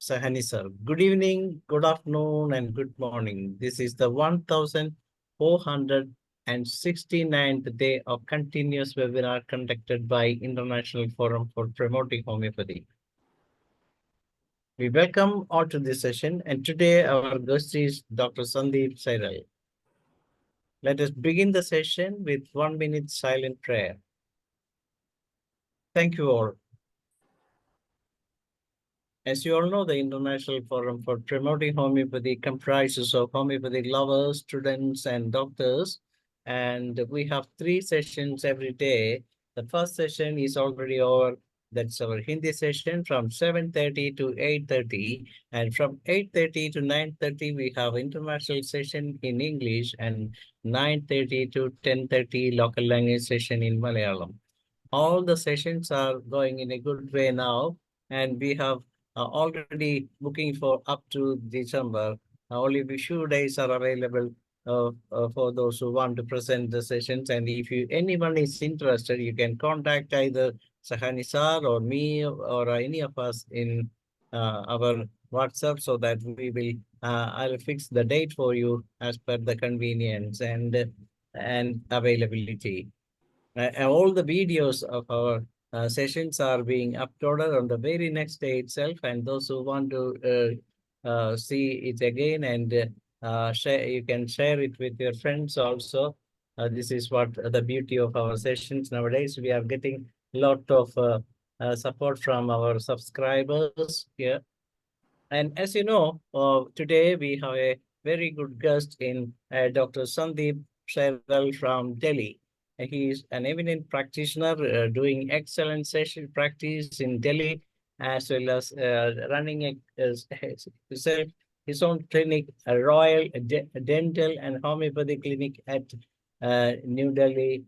Sahani sir. Good evening, good afternoon, and good morning. This is the 1469th day of continuous webinar conducted by International Forum for Promoting Homeopathy. We welcome all to this session, and today our guest is Dr. SANDEEP SAIRAL. Let us begin the session with 1 minute silent prayer. Thank you all. As you all know, the International Forum for Promoting Homeopathy comprises of homeopathic lovers, students, and doctors. And we have 3 sessions every day. The first session is already over. That's our Hindi session from 7:30 to 8:30. And from 8:30 to 9:30, we have international session in English, and 9:30 to 10:30 local language session in Malayalam. All the sessions are going in a good way now, and we have already booking for up to December. Only a few days are available for those who want to present the sessions. And if anyone is interested, you can contact either Sahani sir or me or any of us in our WhatsApp, so that we will I'll fix the date for you as per the convenience and availability. All the videos of our sessions are being uploaded on the very next day itself, and those who want to see it again and share, you can share it with your friends also. This is what the beauty of our sessions nowadays. We are getting a lot of support from our subscribers here. And as you know, today we have a very good guest in Dr. SANDEEP SAIRAL from Delhi. He is an eminent practitioner doing excellent session practice in Delhi, as well as running his own clinic, a Royal Dental and Homeopathy Clinic at New Delhi,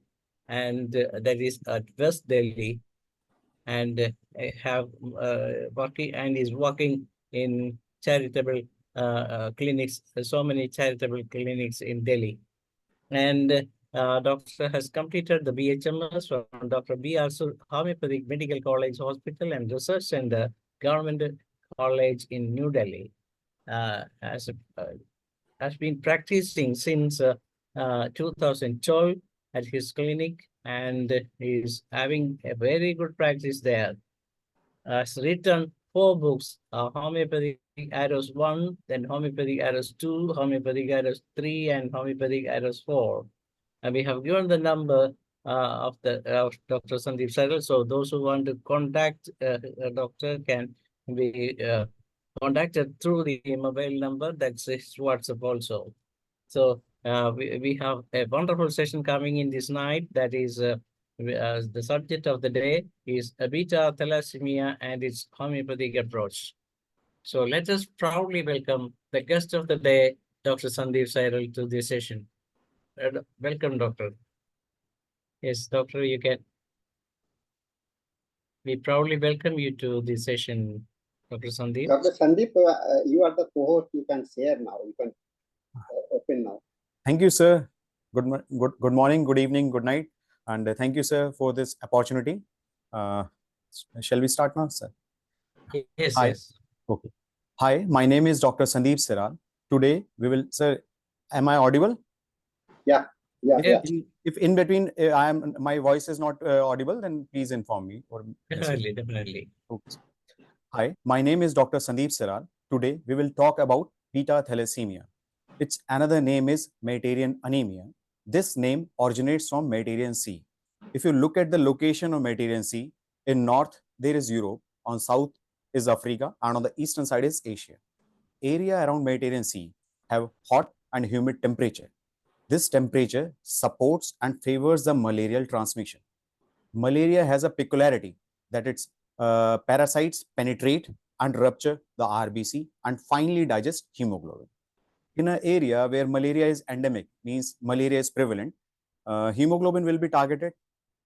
and that is at West Delhi, and have working and is working in charitable clinics, so many charitable clinics in Delhi. And doctor has completed the BHMS from Dr. B.R. Homeopathic Medical College Hospital and Research Center, Government College in New Delhi. Has been practicing since 2012 at his clinic, and is having a very good practice there. Has written 4 books, Homeopathic Arrows 1, then Homeopathic Arrows 2, Homeopathic Arrows 3, and Homeopathic Arrows 4. And we have given the number of Dr. SANDEEP SAIRAL. So those who want to contact a doctor can be contacted through the mobile number. That's his WhatsApp also. So we have a wonderful session coming in this night. That is the subject of the day is beta thalassemia and its homeopathic approach. So let us proudly welcome the guest of the day, Dr. SANDEEP SAIRAL, to this session. Welcome, doctor. Yes, doctor, you can. We proudly welcome you to this session, Dr. SANDEEP. Dr. SANDEEP, you are the co-host. You can share now. You can open now. Thank you, sir. Good morning, good evening, good night. And thank you, sir, for this opportunity. Shall we start now, sir? Yes, Hi. yes. Okay. Hi, my name is Dr. SANDEEP SAIRAL. Today, we will, sir, am I audible? Yeah. If in between my voice is not audible, then please inform me. Or Definitely. Okay. Hi, my name is Dr. SANDEEP SAIRAL. Today, we will talk about beta thalassemia. Its another name is Mediterranean anemia. This name originates from Mediterranean Sea. If you look at the location of Mediterranean Sea, in north, there is Europe, on south is Africa, and on the eastern side is Asia. Area around Mediterranean Sea have hot and humid temperature. This temperature supports and favors the malarial transmission. Malaria has a peculiarity that its parasites penetrate and rupture the RBC and finally digest hemoglobin. In an area where malaria is endemic, means malaria is prevalent, hemoglobin will be targeted,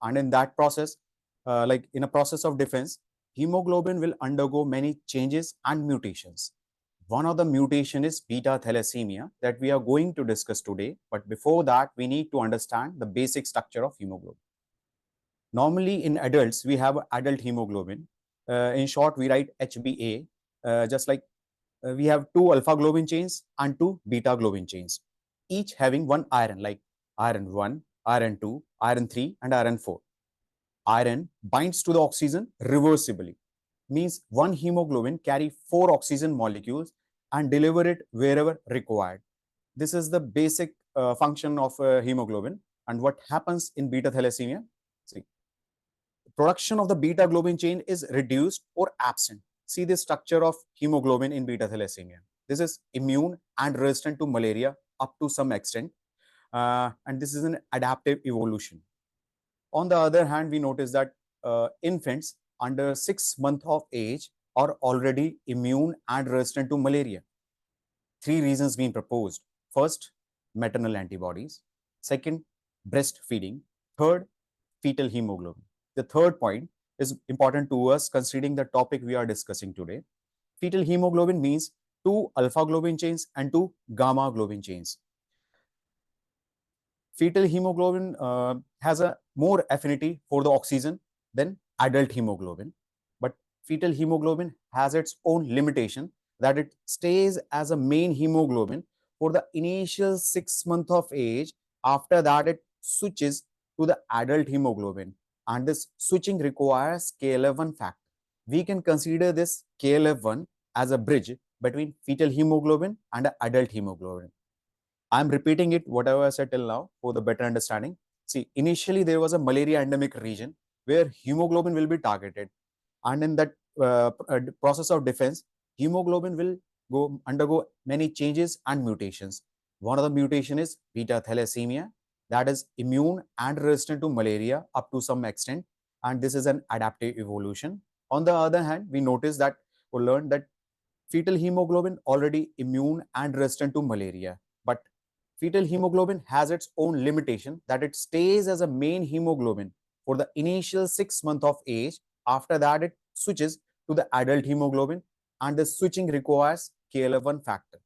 and in that process, like in a process of defense, hemoglobin will undergo many changes and mutations. One of the mutation is beta thalassemia that we are going to discuss today. But before that, we need to understand the basic structure of hemoglobin. Normally in adults, we have adult hemoglobin. In short, we write HbA. just like we have 2 alpha globin chains and 2 beta globin chains, each having one iron, like iron 1, iron 2, iron 3, and iron 4. Iron binds to the oxygen reversibly, means one hemoglobin carry 4 oxygen molecules and deliver it wherever required. This is the basic function of hemoglobin. And what happens in beta thalassemia? See, production of the beta globin chain is reduced or absent. See the structure of hemoglobin in beta thalassemia. This is immune and resistant to malaria up to some extent. And this is an adaptive evolution. On the other hand, we notice that infants under 6 months of age are already immune and resistant to malaria. 3 reasons being proposed. First, maternal antibodies. Second, breastfeeding. Third, fetal hemoglobin. The third point is important to us considering the topic we are discussing today. Fetal hemoglobin means 2 alpha globin chains and 2 gamma globin chains. Fetal hemoglobin has a more affinity for the oxygen than adult hemoglobin, but fetal hemoglobin has its own limitation that it stays as a main hemoglobin for the initial 6 months of age. After that, it switches to the adult hemoglobin, and this switching requires KLF1 factor. We can consider this KLF1 as a bridge between fetal hemoglobin and adult hemoglobin. I'm repeating it, whatever I said till now, for the better understanding. See, initially there was a malaria endemic region where hemoglobin will be targeted. And in that process of defense, hemoglobin will undergo many changes and mutations. One of the mutation is beta thalassemia, that is immune and resistant to malaria up to some extent. And this is an adaptive evolution. On the other hand, we notice that we learned that fetal hemoglobin already immune and resistant to malaria. But fetal hemoglobin has its own limitation that it stays as a main hemoglobin for the initial 6 months of age. After that, it switches to the adult hemoglobin, and the switching requires KLF1 factor.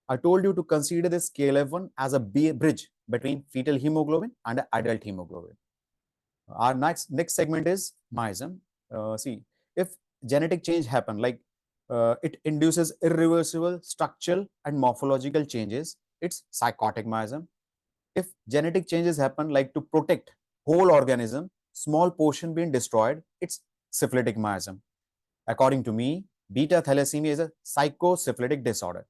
I told you to consider this KLF1 as a bridge between fetal hemoglobin and adult hemoglobin. Our next segment is meism. See, if genetic change happen, like it induces irreversible structural and morphological changes, it's psychotic meism. If genetic changes happen, like to protect whole organism, small portion being destroyed, it's syphilitic meism. According to me, beta thalassemia is a psychosyphilitic disorder.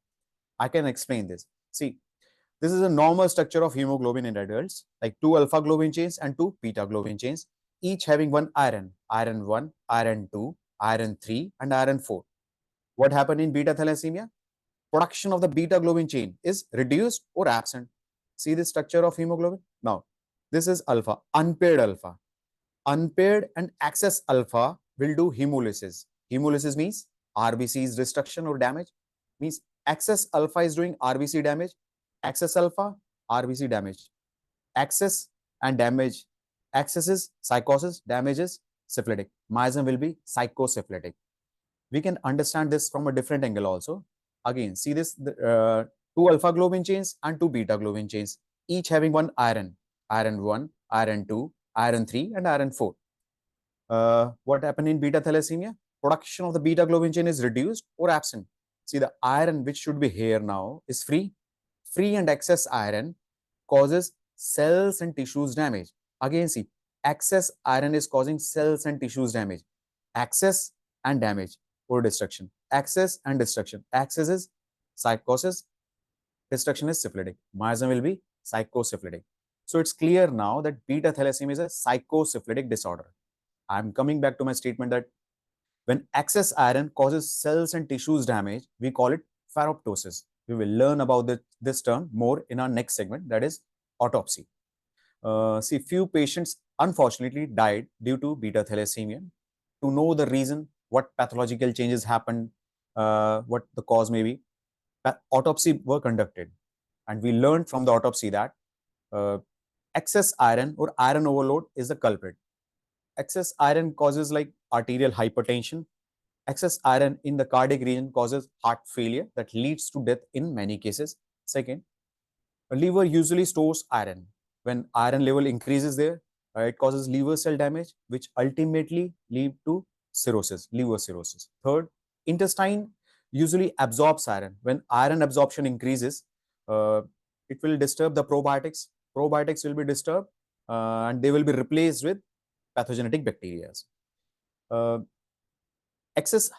I can explain this. See, this is a normal structure of hemoglobin in adults, like 2 alpha globin chains and 2 beta globin chains, each having one iron, iron 1, iron 2, iron 3, and iron 4. What happened in beta thalassemia? Production of the beta globin chain is reduced or absent. See the structure of hemoglobin? Now, this is alpha, unpaired alpha. Unpaired and excess alpha will do hemolysis. Hemolysis means RBC's destruction or damage. Means excess alpha is doing RBC damage. Excess alpha, RBC damage. Excess and damage. Excess is psychosis, damage is syphilitic. Meism will be psychosyphilitic. We can understand this from a different angle also. Again, see this, 2 alpha globin chains and 2 beta globin chains, each having one iron, iron 1, iron 2, iron 3, and iron 4. What happened in beta thalassemia? Production of the beta globin chain is reduced or absent. See, the iron which should be here now is free. Free and excess iron causes cells and tissues damage. Again, see, excess iron is causing cells and tissues damage. Excess and damage or destruction. Excess and destruction. Excess is psychosis, destruction is syphilitic. Meism will be psychosyphilitic. So it's clear now that beta thalassemia is a psychosyphilitic disorder. I'm coming back to my statement that when excess iron causes cells and tissues damage, we call it pharoptosis. We will learn about this term more in our next segment, that is autopsy. See, few patients unfortunately died due to beta thalassemia. To know the reason, what pathological changes happened, what the cause may be, autopsy were conducted. And we learned from the autopsy that excess iron or iron overload is the culprit. Excess iron causes like arterial hypertension. Excess iron in the cardiac region causes heart failure that leads to death in many cases. Second, a liver usually stores iron. When iron level increases there, it causes liver cell damage, which ultimately lead to cirrhosis, liver cirrhosis. Third, Intestine usually absorbs iron. When iron absorption increases, it will disturb the probiotics. Probiotics will be disturbed and they will be replaced with pathogenic bacteria. Excess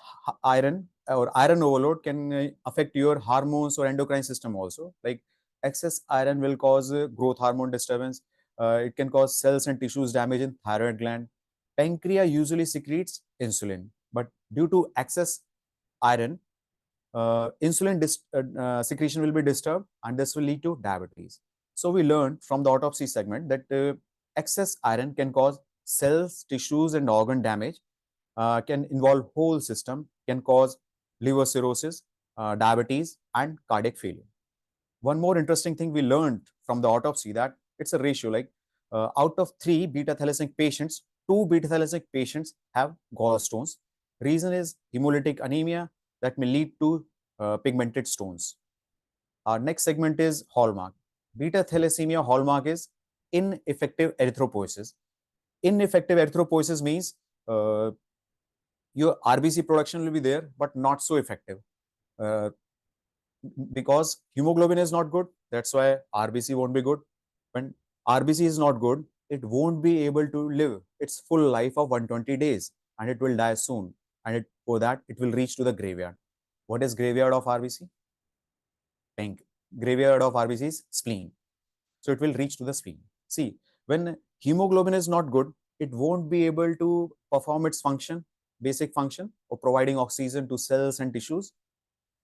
iron or iron overload can affect your hormones or endocrine system also. Like excess iron will cause growth hormone disturbance. It can cause cells and tissues damage in thyroid gland. Pancreas usually secretes insulin, but due to excess iron, insulin secretion will be disturbed and this will lead to diabetes. So we learned from the autopsy segment that excess iron can cause cells, tissues and organ damage, can involve whole system, can cause liver cirrhosis, diabetes and cardiac failure. One more interesting thing we learned from the autopsy that it's a ratio, like out of 3 beta thalassemia patients, 2 beta thalassemia patients have gallstones. Reason is hemolytic anemia that may lead to pigmented stones. Our next segment is hallmark. Beta thalassemia hallmark is ineffective erythropoiesis. Ineffective erythropoiesis means your RBC production will be there, but not so effective. Because hemoglobin is not good, that's why RBC won't be good. When RBC is not good, it won't be able to live its full life of 120 days and it will die soon. And for that, it will reach to the graveyard. What is graveyard of RBC? Graveyard of RBC is spleen. So it will reach to the spleen. See, when hemoglobin is not good, it won't be able to perform its function, basic function of providing oxygen to cells and tissues.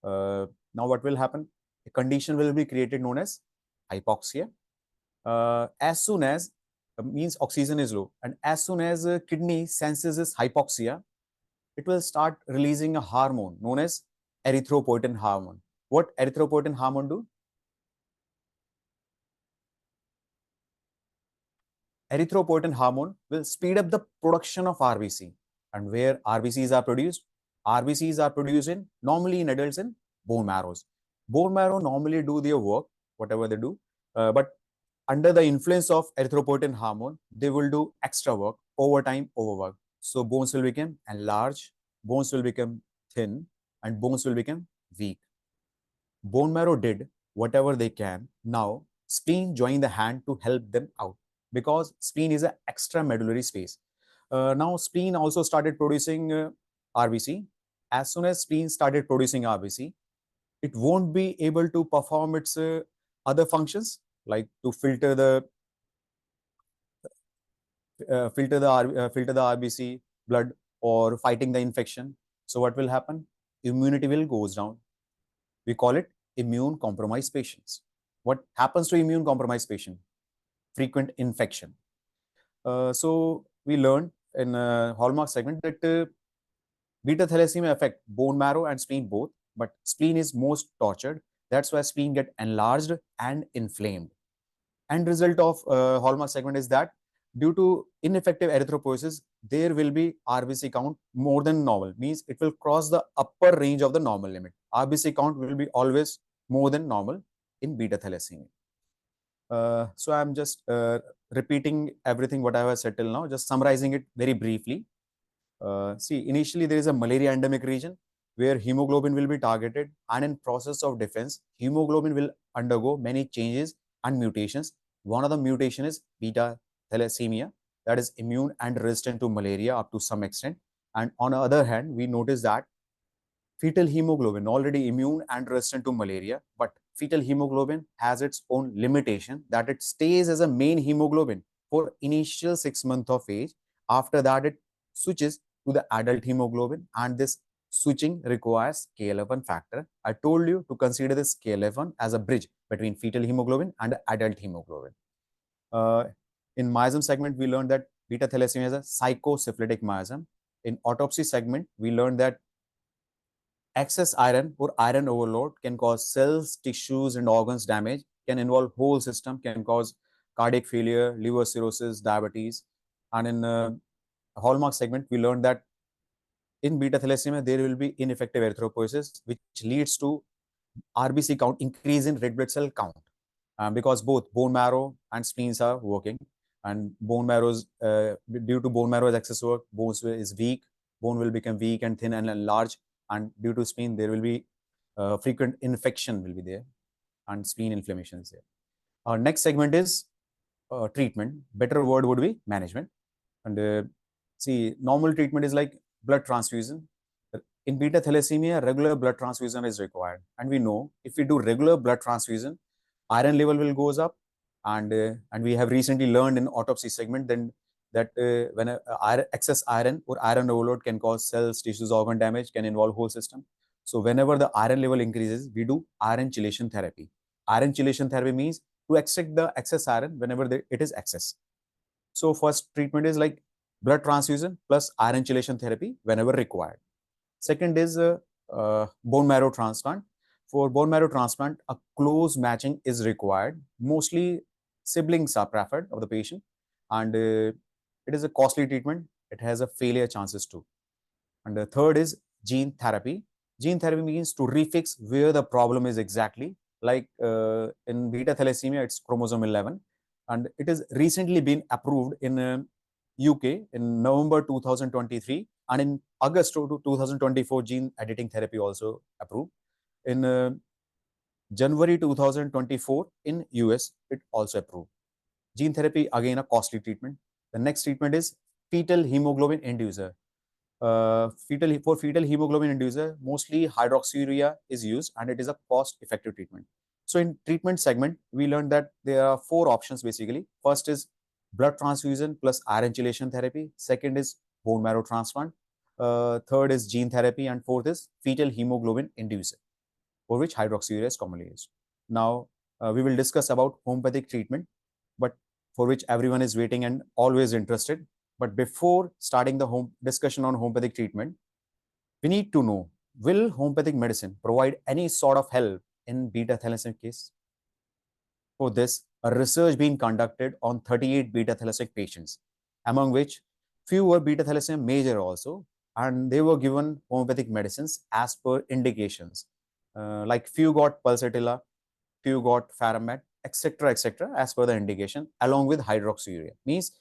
Now what will happen? A condition will be created known as hypoxia. As soon as means oxygen is low, and as soon as kidney senses this hypoxia, it will start releasing a hormone known as erythropoietin hormone. What erythropoietin hormone do? Erythropoietin hormone will speed up the production of RBC. And where RBCs are produced? RBCs are produced normally in adults in bone marrows. Bone marrow normally do their work, whatever they do, but under the influence of erythropoietin hormone, they will do extra work, overtime, overwork. So bones will become enlarged, bones will become thin, and bones will become weak. Bone marrow did whatever they can. Now spleen joined the hand to help them out because spleen is an extramedullary space. Now spleen also started producing RBC. As soon as spleen started producing RBC, it won't be able to perform its other functions like to filter the RBC blood or fighting the infection. So what will happen? Immunity will goes down. We call it immune compromised patients. What happens to immune compromised patient? Frequent infection. So we learned in hallmark segment that beta thalassemia affect bone marrow and spleen both, but spleen is most tortured. That's why spleen get enlarged and inflamed. End result of hallmark segment is that due to ineffective erythropoiesis, there will be RBC count more than normal, means it will cross the upper range of the normal limit. RBC count will be always more than normal in beta thalassemia. So I'm just repeating everything what I have said till now, just summarizing it very briefly. See, initially there is a malaria endemic region where hemoglobin will be targeted, and in process of defense, hemoglobin will undergo many changes and mutations. One of the mutation is beta thalassemia, that is immune and resistant to malaria up to some extent. And on the other hand, we notice that fetal hemoglobin already immune and resistant to malaria, but fetal hemoglobin has its own limitation that it stays as a main hemoglobin for initial 6 months of age. After that, it switches to the adult hemoglobin, and this switching requires KLF1 factor. I told you to consider this KLF1 as a bridge between fetal hemoglobin and adult hemoglobin. In miasm segment, we learned that beta thalassemia is a psychosyphilitic miasm. In autopsy segment, we learned that excess iron or iron overload can cause cells, tissues, and organs damage, can involve whole system, can cause cardiac failure, liver cirrhosis, diabetes. And in hallmark segment, we learned that in beta thalassemia, there will be ineffective erythropoiesis, which leads to RBC count, increase in red blood cell count, because both bone marrow and spleens are working. And bone marrows, due to bone marrow's excess work, bones is weak, bone will become weak and thin and enlarged, and due to spleen, there will be frequent infection will be there, and spleen inflammation is there. Our next segment is treatment. Better word would be management. And see, normal treatment is like blood transfusion. In beta thalassemia, regular blood transfusion is required, and we know if we do regular blood transfusion, iron level will goes up, and we have recently learned in autopsy segment then that when excess iron or iron overload can cause cells, tissues, organ damage, can involve whole system. So whenever the iron level increases, we do iron chelation therapy. Iron chelation therapy means to extract the excess iron whenever it is excess. So first treatment is like blood transfusion plus iron chelation therapy whenever required. Second is bone marrow transplant. For bone marrow transplant, a close matching is required. Mostly siblings are preferred of the patient, and it is a costly treatment. It has a failure chances too. And the third is gene therapy. Gene therapy means to refix where the problem is exactly. Like in beta thalassemia, it's chromosome 11, and it has recently been approved in UK in November 2023, and in August 2024, gene editing therapy also approved. In January 2024 in US, it also approved. Gene therapy, again, a costly treatment. The next treatment is fetal hemoglobin inducer. For fetal hemoglobin inducer, mostly hydroxyurea is used, and it is a cost-effective treatment. So in treatment segment, we learned that there are 4 options basically. First is blood transfusion plus iron chelation therapy. Second is bone marrow transplant. Third is gene therapy, and fourth is fetal hemoglobin inducer, for which hydroxyurea is commonly used. Now, we will discuss about homeopathic treatment, but for which everyone is waiting and always interested. But before starting the discussion on homeopathic treatment, we need to know, will homeopathic medicine provide any sort of help in beta thalassemia case? For this, a research being conducted on 38 beta thalassemia patients, among which few were beta thalassemia major also, and they were given homeopathic medicines as per indications. Like few got pulsatilla, few got Faramet, etc., etc., as per the indication, along with hydroxyurea. Means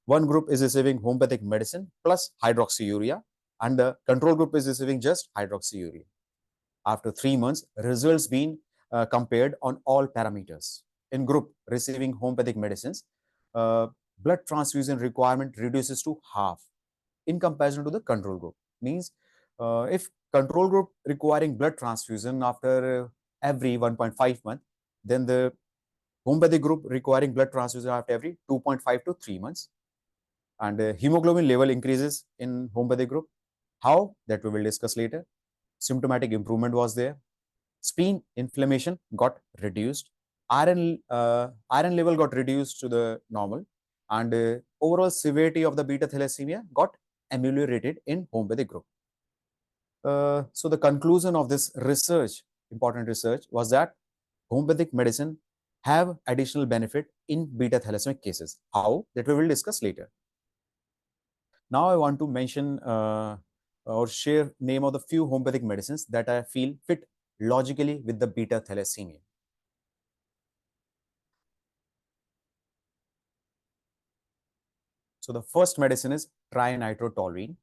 one group is receiving homeopathic medicine plus hydroxyurea, and the control group is receiving just hydroxyurea. After 3 months, results being compared on all parameters. In group receiving homeopathic medicines, blood transfusion requirement reduces to half in comparison to the control group. Means if control group requiring blood transfusion after every 1.5 months, then the homeopathic group requiring blood transfusion after every 2.5 to 3 months. And hemoglobin level increases in homeopathic group. How? That we will discuss later. Symptomatic improvement was there. Spleen inflammation got reduced. Iron level got reduced to the normal, and overall severity of the beta thalassemia got ameliorated in homeopathic group. So the conclusion of this research, important research, was that homeopathic medicine have additional benefit in beta thalassemia cases. How? That we will discuss later. Now I want to mention or share name of the few homeopathic medicines that I feel fit logically with the beta thalassemia. So the first medicine is trinitrotoluene.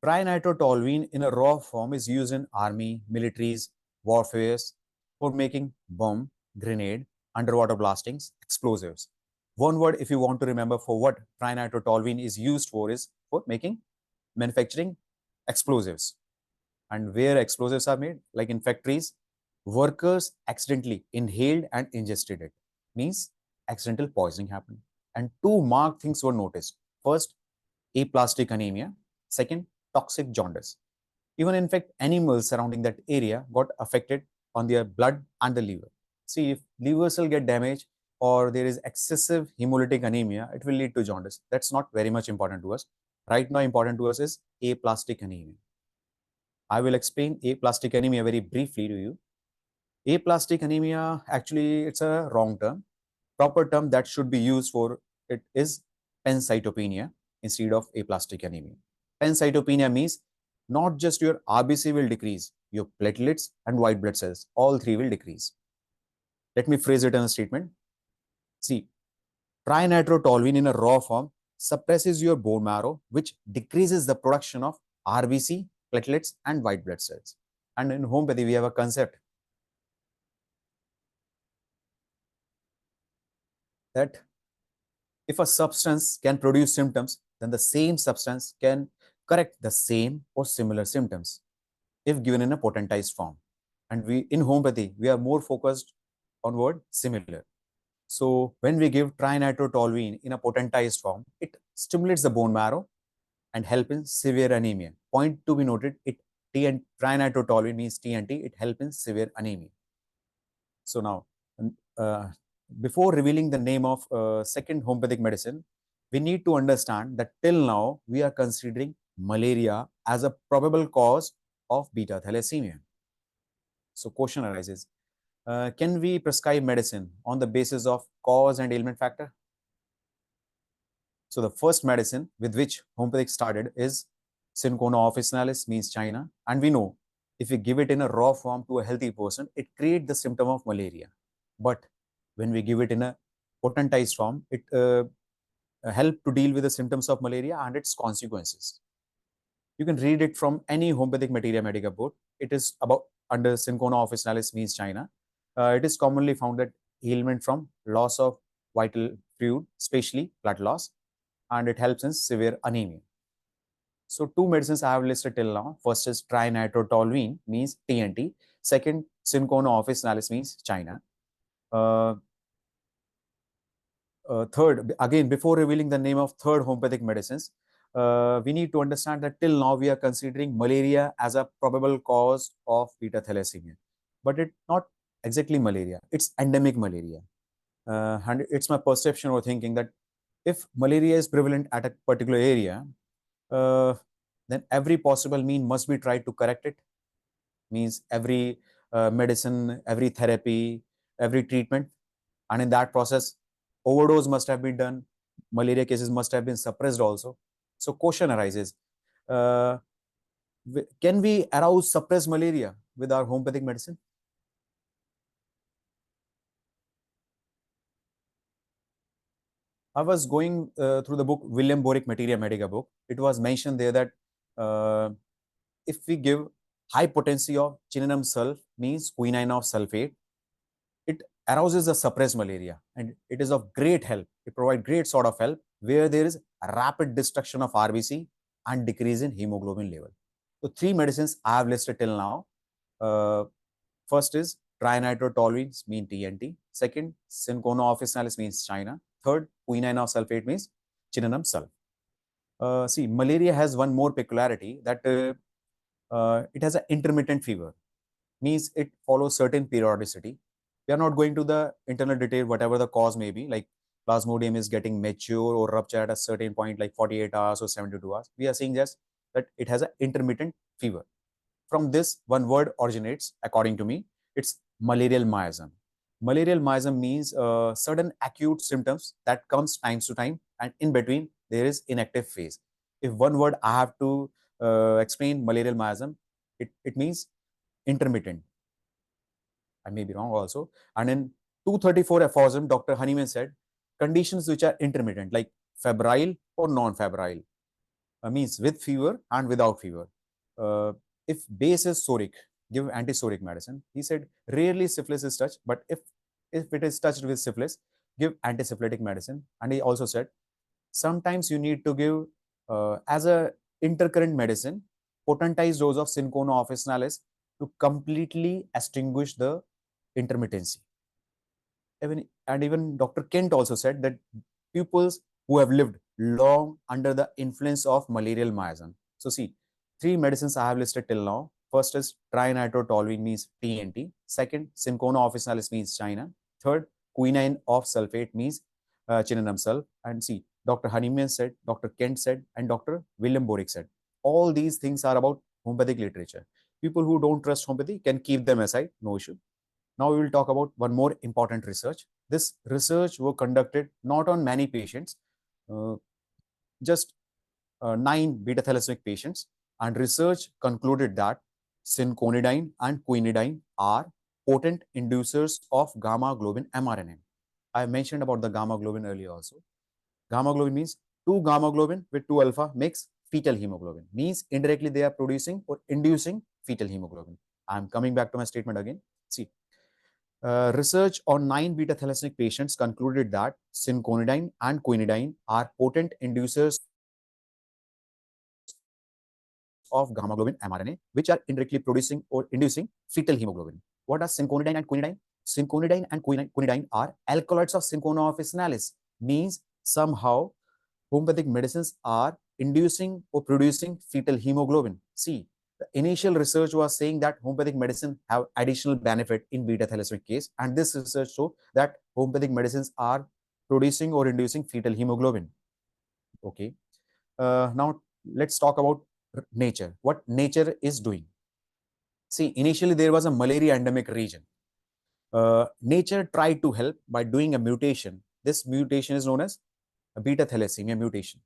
Trinitrotoluene in a raw form is used in army, militaries, warfares for making bomb, grenade, underwater blastings, explosives. One word if you want to remember for what trinitrotoluene is used for is for manufacturing explosives. And where explosives are made, like in factories, workers accidentally inhaled and ingested it. Means accidental poisoning happened. And 2 marked things were noticed. First, aplastic anemia. Second, toxic jaundice. Even in fact, animals surrounding that area got affected on their blood and the liver. See, if liver cell get damaged or there is excessive hemolytic anemia, it will lead to jaundice. That's not very much important to us. Right now, important to us is aplastic anemia. I will explain aplastic anemia very briefly to you. Aplastic anemia, actually, it's a wrong term. Proper term that should be used for it is pancytopenia instead of aplastic anemia. Pancytopenia means not just your RBC will decrease, your platelets and white blood cells, all 3 will decrease. Let me phrase it in a statement. See, trinitrotoluene in a raw form suppresses your bone marrow, which decreases the production of RBC, platelets, and white blood cells. And in homeopathy, we have a concept that if a substance can produce symptoms, then the same substance can correct the same or similar symptoms if given in a potentized form. And we in homeopathy, we are more focused on word similar. So when we give trinitrotoluene in a potentized form, it stimulates the bone marrow and help in severe anemia. Point to be noted, trinitrotoluene means TNT, it helps in severe anemia. So now, uh, before revealing the name of second homeopathic medicine, we need to understand that till now, we are considering malaria as a probable cause of beta thalassemia. So question arises, can we prescribe medicine on the basis of cause and ailment factor? So the first medicine with which homeopathic started is Cinchona officinalis, means China. And we know if we give it in a raw form to a healthy person, it creates the symptom of malaria. But when we give it in a potentized form, it helps to deal with the symptoms of malaria and its consequences. You can read it from any homeopathic materia medica book. It is about under Cinchona officinalis, means China. It is commonly found that ailment from loss of vital fluid, especially blood loss, and it helps in severe anemia. So two medicines I have listed till now. First is trinitrotoluene, means TNT. Second, Cinchona officinalis, means China. Third, again, before revealing the name of third homeopathic medicines, we need to understand that till now we are considering malaria as a probable cause of beta thalassemia. But it's not exactly malaria, it's endemic malaria. And it's my perception or thinking that if malaria is prevalent at a particular area, then every possible mean must be tried to correct it. Means every medicine, every therapy, every treatment, and in that process, overdose must have been done. Malaria cases must have been suppressed also. So question arises, uh, can we arouse suppress malaria with our homeopathic medicine? I was going through the book William Borick Materia Medica book. It was mentioned there that if we give high potency of chinanum sulf, means quinine of sulfate, it arouses the suppressed malaria and it is of great help. It provides great sort of help where there is a rapid destruction of RBC and decrease in hemoglobin level. So three medicines I have listed till now. First is trinitrotoluene, means TNT. Second, Cinchona officinalis, means China. Third, quinine of sulfate, means chinanum sulf. See, malaria has one more peculiarity that it has an intermittent fever, means it follows certain periodicity. We are not going to the internal detail, whatever the cause may be, like plasmodium is getting mature or rupture at a certain point, like 48 hours or 72 hours. We are saying just that it has an intermittent fever. From this, one word originates, according to me, it's malarial miasm. Malarial miasm means sudden acute symptoms that comes times to time, and in between there is inactive phase. If one word I have to explain malarial miasm, it means intermittent. I may be wrong also. And in 234 aphorism, Dr. Honeyman said, conditions which are intermittent, like febrile or non-febrile, means with fever and without fever. If base is soric, give antisoric medicine. He said, rarely syphilis is touched, but if it is touched with syphilis, give antisyphilitic medicine. And he also said, sometimes you need to give as a intercurrent medicine, potentized dose of Cinchona officinalis to completely extinguish the intermittency. Even Dr. Kent also said that pupils who have lived long under the influence of malarial miasm. So see, three medicines I have listed till now. First is trinitrotoluene, means TNT. Second, Cinchona officinalis, means China. Third, quinine of sulfate, means chinanum sulf. And see, Dr. Honeyman said, Dr. Kent said, and Dr. William Borick said. All these things are about homeopathic literature. People who don't trust homeopathy can keep them aside, no issue. Now we will talk about one more important research. This research was conducted not on many patients, uh, just 9 beta thalassemia patients, and research concluded that cinchonidine and quinidine are potent inducers of gamma globin mRNA. I mentioned about the gamma globin earlier also. Gamma globin means 2 gamma globin with 2 alpha makes fetal hemoglobin. Means indirectly they are producing or inducing fetal hemoglobin. I'm coming back to my statement again. See, research on 9 beta thalassemia patients concluded that synconidine and quinidine are potent inducers of gamma globin mRNA, which are indirectly producing or inducing fetal hemoglobin. What are synconidine and quinidine? Synconidine and quinidine are alkaloids of Synchona officinalis, means somehow homeopathic medicines are inducing or producing fetal hemoglobin. See, the initial research was saying that homeopathic medicine have additional benefit in beta thalassemia case, and this research showed that homeopathic medicines are producing or inducing fetal hemoglobin. Okay. Now let's talk about nature. What nature is doing. See, initially there was a malaria endemic region. Nature tried to help by doing a mutation. This mutation is known as a beta thalassemia mutation.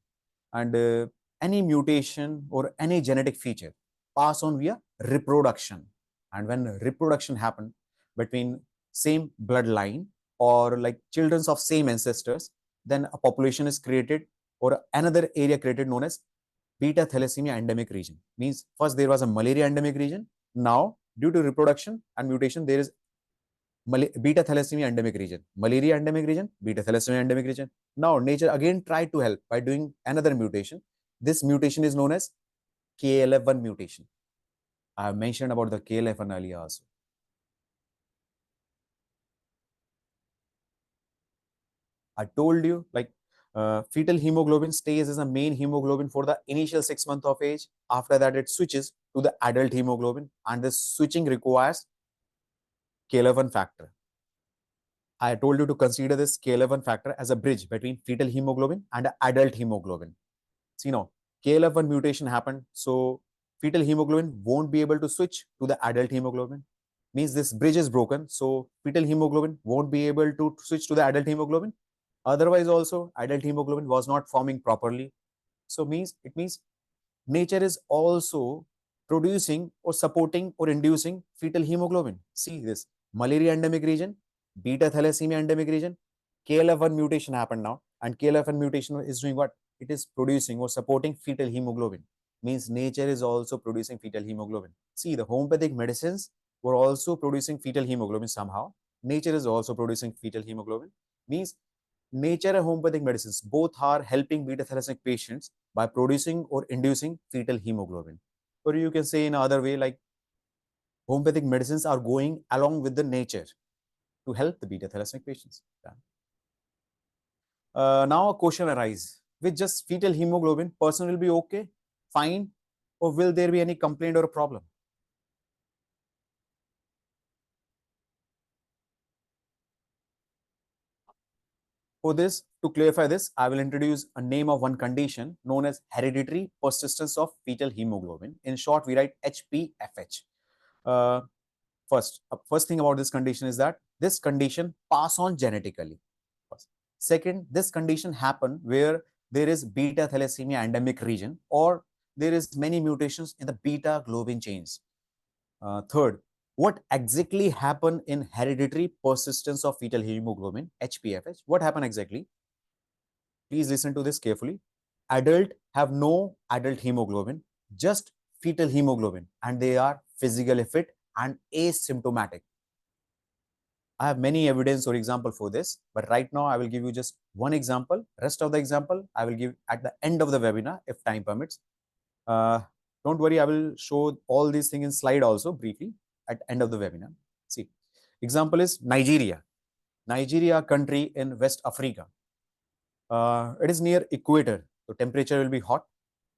And any mutation or any genetic feature pass on via reproduction. And when reproduction happen between same bloodline or like children of same ancestors, then a population is created or another area created known as beta thalassemia endemic region. Means first there was a malaria endemic region. Now due to reproduction and mutation, there is beta thalassemia endemic region, malaria endemic region, beta thalassemia endemic region. Now nature again tried to help by doing another mutation. This mutation is known as KLF1 mutation. I have mentioned about the KLF1 earlier also. I told you like fetal hemoglobin stays as a main hemoglobin for the initial 6 months of age. After that, it switches to the adult hemoglobin, and this switching requires KLF1 factor. I told you to consider this KLF1 factor as a bridge between fetal hemoglobin and adult hemoglobin. See now, KLF1 mutation happened, so fetal hemoglobin won't be able to switch to the adult hemoglobin. Means this bridge is broken, so fetal hemoglobin won't be able to switch to the adult hemoglobin. Otherwise also, adult hemoglobin was not forming properly. So it means nature is also producing or supporting or inducing fetal hemoglobin. See this, malaria endemic region, beta thalassemia endemic region, KLF1 mutation happened now, and KLF1 mutation is doing what? It is producing or supporting fetal hemoglobin. Means nature is also producing fetal hemoglobin. See, the homeopathic medicines were also producing fetal hemoglobin somehow. Nature is also producing fetal hemoglobin. Means nature and homeopathic medicines both are helping beta thalassemia patients by producing or inducing fetal hemoglobin. Or you can say in another way, like homeopathic medicines are going along with the nature to help the beta thalassemia patients. Now a question arises. With just fetal hemoglobin, person will be okay, fine, or will there be any complaint or a problem? For this, to clarify this, I will introduce a name of one condition known as hereditary persistence of fetal hemoglobin. In short, we write HPFH. First thing about this condition is that this condition pass on genetically. Second, this condition happen where there is beta thalassemia endemic region or there is many mutations in the beta globin chains. Third, what exactly happen in hereditary persistence of fetal hemoglobin, HPFH? What happened exactly? Please listen to this carefully. Adult have no adult hemoglobin, just fetal hemoglobin, and they are physically fit and asymptomatic. I have many evidence or example for this, but right now I will give you just one example. Rest of the example I will give at the end of the webinar if time permits. Don't worry, I will show all these things in slide also briefly at end of the webinar. See, example is Nigeria. Nigeria country in West Africa. It is near equator, so temperature will be hot,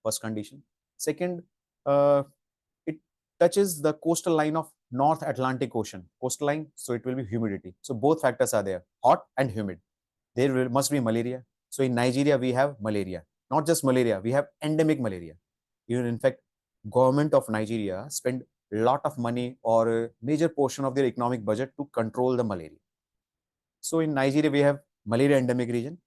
first condition. Second, it touches the coastal line of North Atlantic Ocean, coastal line, so it will be humidity. So both factors are there, hot and humid. There must be malaria. So in Nigeria, we have malaria. Not just malaria, we have endemic malaria. Even in fact, government of Nigeria spend a lot of money or a major portion of their economic budget to control the malaria. So in Nigeria, we have malaria endemic region.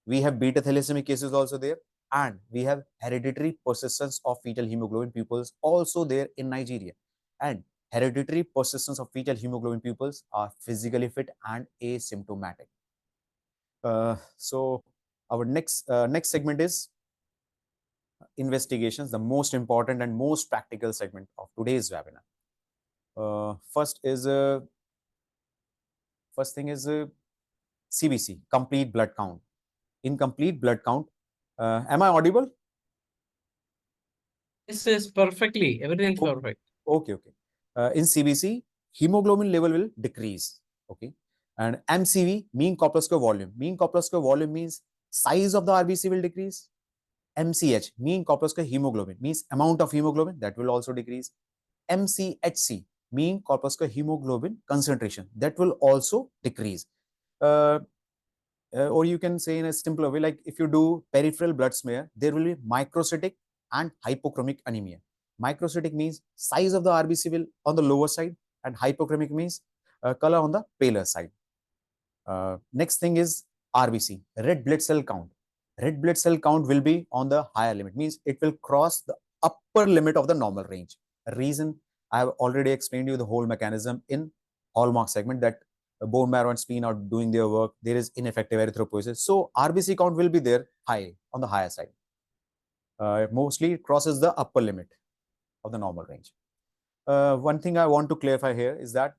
We have beta thalassemia cases also there. And we have hereditary persistence of fetal hemoglobin pupils also there in Nigeria. And hereditary persistence of fetal hemoglobin pupils are physically fit and asymptomatic. So our next segment is investigations, the most important and most practical segment of today's webinar. First thing is CBC, complete blood count. In complete blood count, am I audible? This is perfectly, everything's Oh, perfect. Okay. In CBC, hemoglobin level will decrease. Okay. And MCV, mean corpuscular volume. Mean corpuscular volume means size of the RBC will decrease. MCH, mean corpuscular hemoglobin, means amount of hemoglobin, that will also decrease. MCHC, mean corpuscular hemoglobin concentration, that will also decrease. Or you can say in a simpler way, like if you do peripheral blood smear, there will be microcytic and hypochromic anemia. Microcytic means size of the RBC will on the lower side, and hypochromic means color on the paler side. Next thing is RBC, red blood cell count. Red blood cell count will be on the higher limit, means it will cross the upper limit of the normal range. Reason, I have already explained you the whole mechanism in hallmark segment, that bone marrow and spleen are doing their work. There is ineffective erythropoiesis. So RBC count will be there high, on the higher side. Mostly it crosses the upper limit of the normal range. One thing I want to clarify here is that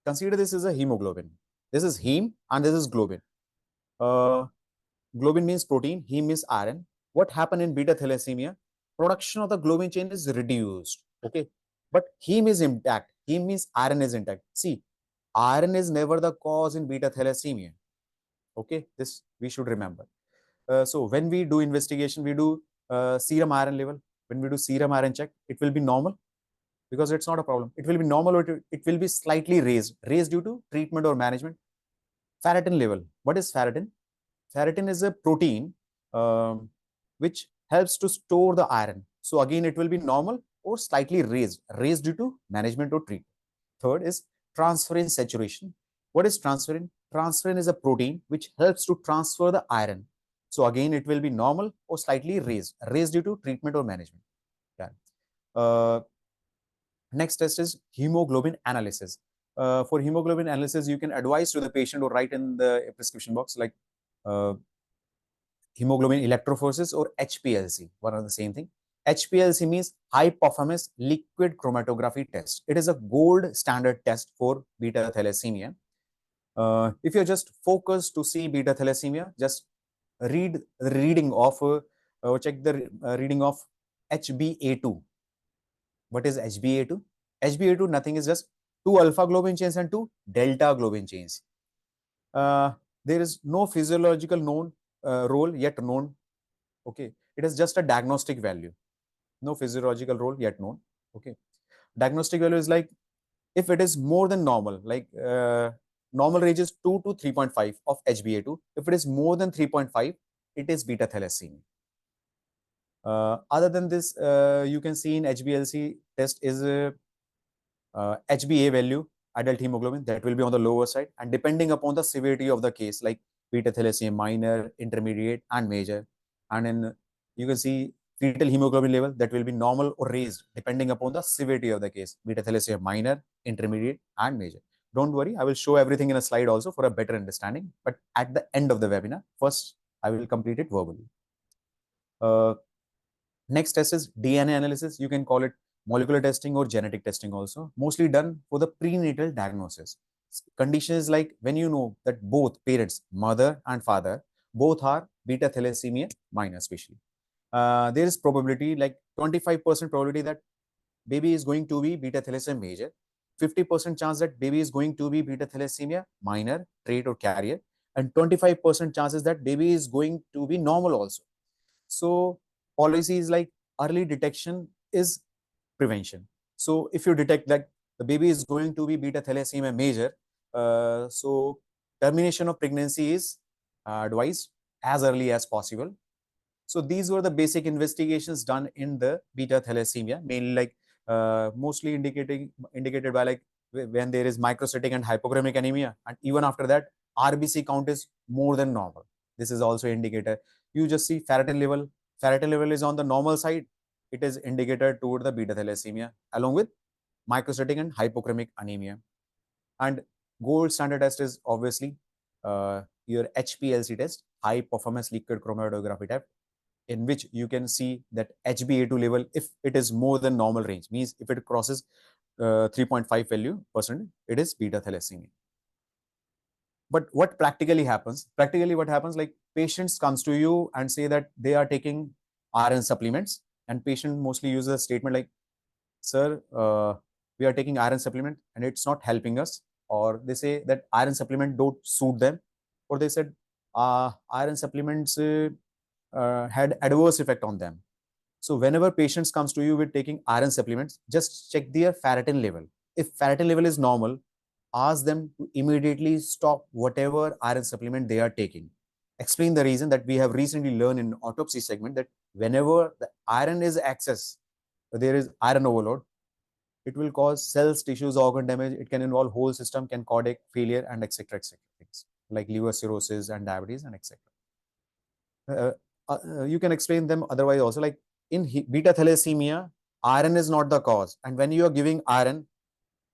consider this is a hemoglobin. This is heme and this is globin. Globin means protein, heme means iron. What happened in beta thalassemia? Production of the globin chain is reduced. Okay, but heme is intact. Heme means iron is intact. See, iron is never the cause in beta thalassemia. Okay, this we should remember. So when we do investigation, we do serum iron level. When we do serum iron check, it will be normal because it's not a problem. It will be normal, or it will be slightly raised due to treatment or management. Ferritin level. What is ferritin? Ferritin is a protein which helps to store the iron. So again, it will be normal or slightly raised due to management or treatment. Third is transferrin saturation. What is transferrin? Transferrin is a protein which helps to transfer the iron. So again, it will be normal or slightly raised due to treatment or management. Yeah. Next test is hemoglobin analysis. For hemoglobin analysis, you can advise to the patient or write in the prescription box like hemoglobin electrophoresis or HPLC, one of the same thing. HPLC means high performance liquid chromatography test. It is a gold standard test for beta thalassemia. If you're just focused to see beta thalassemia, just read the reading of check the reading of HbA2. What is HbA2? HbA2 nothing is just 2 alpha globin chains and 2 delta globin chains. There is no physiological known role yet known. Okay, it is just a diagnostic value. No physiological role yet known. Okay, diagnostic value is like if it is more than normal, like normal range is 2 to 3.5 of HbA2. If it is more than 3.5, it is beta thalassemia. Other than this, you can see in HbLC test is HbA value, adult hemoglobin, that will be on the lower side, and depending upon the severity of the case, like beta thalassemia minor, intermediate, and major, and then you can see fetal hemoglobin level, that will be normal or raised depending upon the severity of the case, beta thalassemia minor, intermediate, and major. Don't worry, I will show everything in a slide also for a better understanding, but at the end of the webinar, first I will complete it verbally. Next test is DNA analysis. You can call it molecular testing or genetic testing also, mostly done for the prenatal diagnosis. Condition is like when you know that both parents, mother and father, both are beta thalassemia minor especially. There is probability like 25% probability that baby is going to be beta thalassemia major, 50% chance that baby is going to be beta thalassemia minor, trait or carrier, and 25% chances that baby is going to be normal also. So policy is like early detection is prevention. So if you detect that the baby is going to be beta thalassemia major, so termination of pregnancy is advised as early as possible. So these were the basic investigations done in the beta thalassemia, mainly like mostly indicated by like when there is microcytic and hypochromic anemia, and even after that RBC count is more than normal. This is also indicator. You just see ferritin level. Ferritin level is on the normal side. It is indicator toward the beta thalassemia, along with microcytic and hypochromic anemia. And gold standard test is obviously your HPLC test, high performance liquid chromatography test. in which you can see that HbA2 level, if it is more than normal range, means if it crosses 3.5 value percent, it is beta thalassemia. But what practically happens? Practically what happens, like patients comes to you and say that they are taking iron supplements, and patient mostly uses a statement like, sir, we are taking iron supplement and it's not helping us. Or they say that iron supplement don't suit them. Or they said iron supplements had adverse effect on them. So whenever patients comes to you with taking iron supplements, just check their ferritin level. If ferritin level is normal, ask them to immediately stop whatever iron supplement they are taking. Explain the reason that we have recently learned in autopsy segment that whenever the iron is excess, there is iron overload, it will cause cells, tissues, organ damage. It can involve whole system, can cardiac failure, and etc. etc. things like liver cirrhosis and diabetes and etc. You can explain them otherwise also, like in beta thalassemia, iron is not the cause, and when you are giving iron,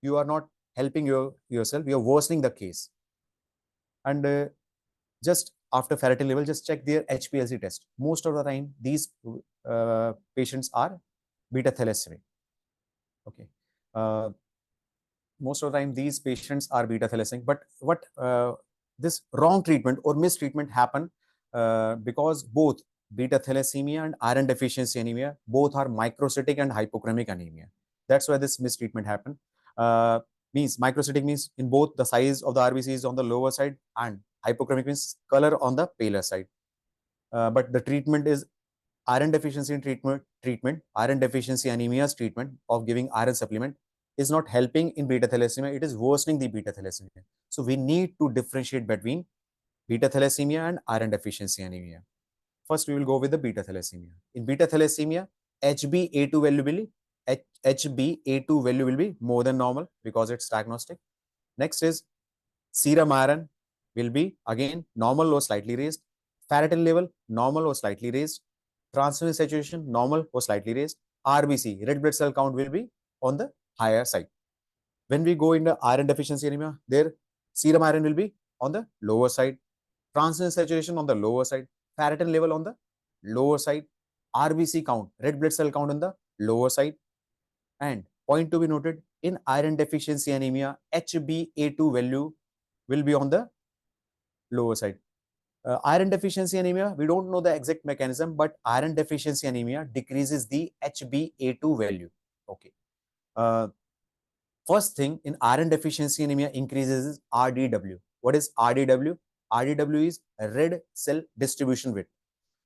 you are not helping yourself, you are worsening the case. And just after ferritin level, just check their HPLC test. Most of the time, these patients are beta thalassemia. Okay. Most of the time, these patients are beta thalassemia. But what this wrong treatment or mistreatment happen because both beta thalassemia and iron deficiency anemia both are microcytic and hypochromic anemia. That's why this mistreatment happen. Means microcytic means in both the size of the RBC is on the lower side, and hypochromic means color on the paler side. But the treatment is iron deficiency treatment, iron deficiency anemia's treatment of giving iron supplement is not helping in beta thalassemia, it is worsening the beta thalassemia. So we need to differentiate between beta thalassemia and iron deficiency anemia. First, we will go with the beta thalassemia. In beta thalassemia, HbA2 value will be more than normal because it's diagnostic. Next is serum iron will be again normal or slightly raised. Ferritin level normal or slightly raised. Transferrin saturation normal or slightly raised. RBC, red blood cell count, will be on the higher side. When we go into iron deficiency anemia, there serum iron will be on the lower side. Transferrin saturation on the lower side. Ferritin level on the lower side. RBC count, red blood cell count, on the lower side. And point to be noted, in iron deficiency anemia, HbA2 value will be on the lower side. Iron deficiency anemia, we don't know the exact mechanism, but iron deficiency anemia decreases the HbA2 value. Okay. First thing in iron deficiency anemia increases RDW. What is RDW? RDW is red cell distribution width.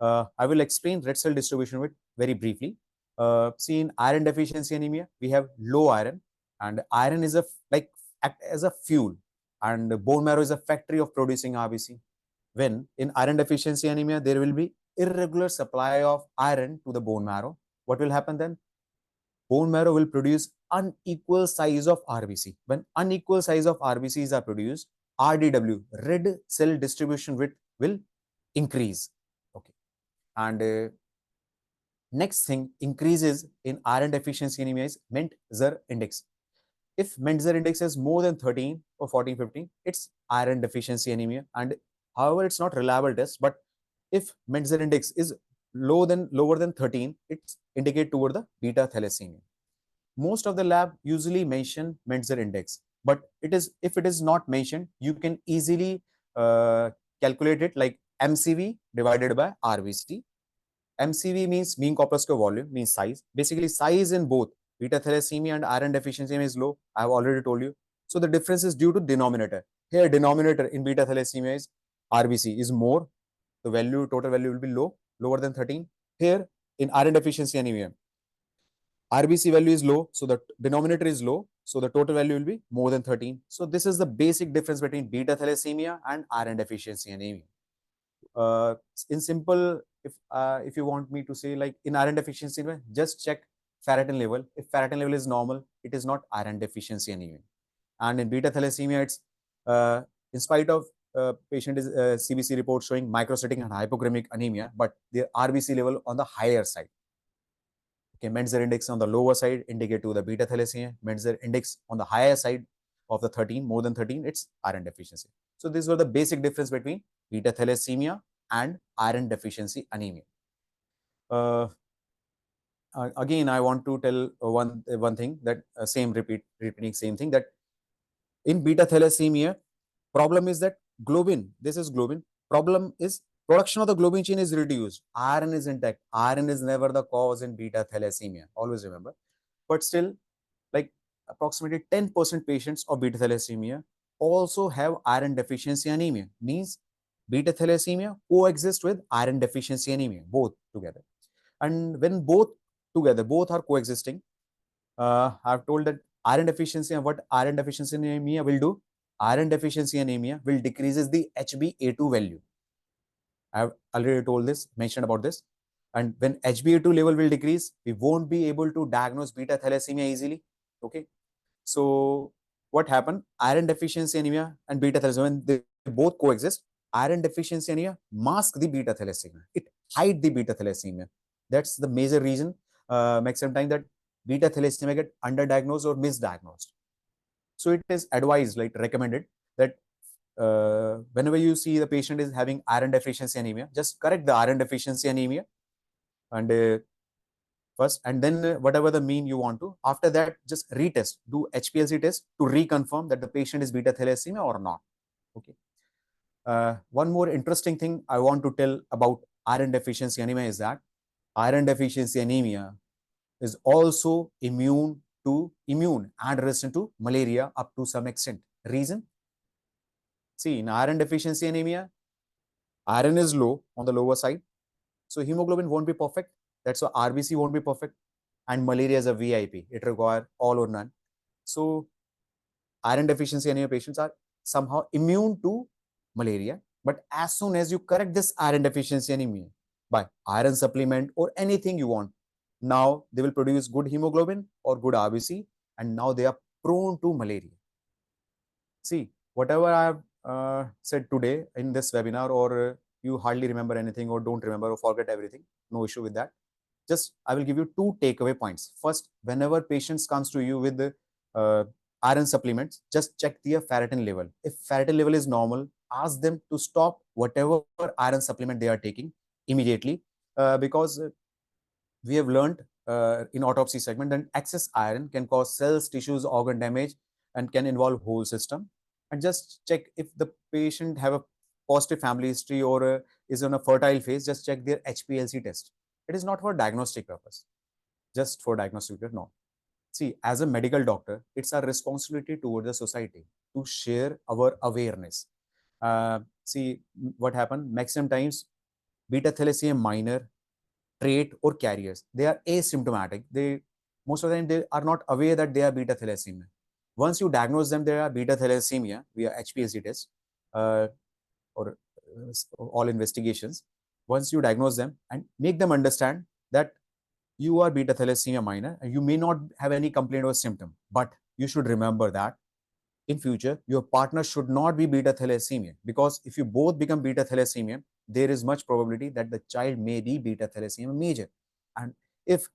I will explain red cell distribution width very briefly. See, in iron deficiency anemia, we have low iron, and iron is act as a fuel, and bone marrow is a factory of producing RBC. When in iron deficiency anemia, there will be irregular supply of iron to the bone marrow. What will happen then? Bone marrow will produce unequal size of RBC. When unequal size of RBCs are produced, RDW, red cell distribution width, will increase. Okay. And next thing increases in iron deficiency anemia is Mentzer index. If Mentzer index is more than 13 or 14, 15, it's iron deficiency anemia. And however, it's not reliable test, but if Mentzer index is lower than 13, it's indicate toward the beta thalassemia. Most of the lab usually mention Mentzer index, but if it is not mentioned, you can easily calculate it like MCV divided by RBC. MCV means mean corpuscular volume, means size. Basically, size in both beta thalassemia and iron deficiency is low. I have already told you. So the difference is due to denominator. Here, denominator in beta thalassemia is RBC is more. The total value will be lower than 13. Here in iron deficiency anemia, RBC value is low, so the denominator is low, so the total value will be more than 13. So this is the basic difference between beta thalassemia and iron deficiency anemia. In simple, if you want me to say, like in iron deficiency anemia, just check ferritin level. If ferritin level is normal, it is not iron deficiency anemia. And in beta thalassemia, it's in spite of patient is CBC report showing microcytic and hypochromic anemia, but their RBC level on the higher side. Okay, Mentzer index on the lower side indicate to the beta thalassemia. Mentzer index on the higher side of the 13, more than 13, it's iron deficiency. So these were the basic difference between beta thalassemia and iron deficiency anemia. Uh, Again, I want to tell one thing that repeating same thing, that in beta thalassemia, problem is that globin, this is globin, problem is production of the globin chain is reduced. Iron is intact. Iron is never the cause in beta thalassemia. Always remember. But still, like approximately 10% patients of beta thalassemia also have iron deficiency anemia. Means beta thalassemia coexist with iron deficiency anemia, both together. And when both together, both are coexisting, I've told that iron deficiency, and what iron deficiency anemia will do? Iron deficiency anemia will decreases the HbA2 value. I've already told this, mentioned about this. And when HbA2 level will decrease, we won't be able to diagnose beta thalassemia easily. Okay. So what happened? Iron deficiency anemia and beta thalassemia, when they both coexist, iron deficiency anemia mask the beta thalassemia. It hide the beta thalassemia. That's the major reason maximum time that beta thalassemia get underdiagnosed or misdiagnosed. So it is advised, like recommended, that whenever you see the patient is having iron deficiency anemia, just correct the iron deficiency anemia and first, and then whatever the mean you want to. After that, just retest, do HPLC test to reconfirm that the patient is beta thalassemia or not. Okay. One more interesting thing I want to tell about iron deficiency anemia is that iron deficiency anemia is also immune and resistant to malaria up to some extent. Reason? See, in iron deficiency anemia, iron is low on the lower side, so hemoglobin won't be perfect. That's why RBC won't be perfect. And malaria is a VIP. It requires all or none. So iron deficiency anemia patients are somehow immune to malaria. But as soon as you correct this iron deficiency anemia by iron supplement or anything you want, now they will produce good hemoglobin or good RBC, and now they are prone to malaria. See, whatever I have said today in this webinar, or you hardly remember anything or don't remember or forget everything, no issue with that. Just I will give you two takeaway points. First, whenever patients comes to you with iron supplements, just check their ferritin level. If ferritin level is normal, ask them to stop whatever iron supplement they are taking immediately, because we have learned in autopsy segment that excess iron can cause cells, tissues, organ damage, and can involve whole system. And just check if the patient have a positive family history or is on a fertile phase. Just check their HPLC test. It is not for diagnostic purpose, just for diagnostic purpose. No. See, as a medical doctor, it's our responsibility toward the society to share our awareness. See, what happened? Maximum times, beta thalassemia minor, trait or carriers, they are asymptomatic. They most of the time they are not aware that they are beta thalassemia. Once you diagnose them, they are beta thalassemia via HPLC test or all investigations. Once you diagnose them and make them understand that you are beta thalassemia minor and you may not have any complaint or symptom, but you should remember that in future your partner should not be beta thalassemia, because if you both become beta thalassemia, there is much probability that the child may be beta thalassemia major. And if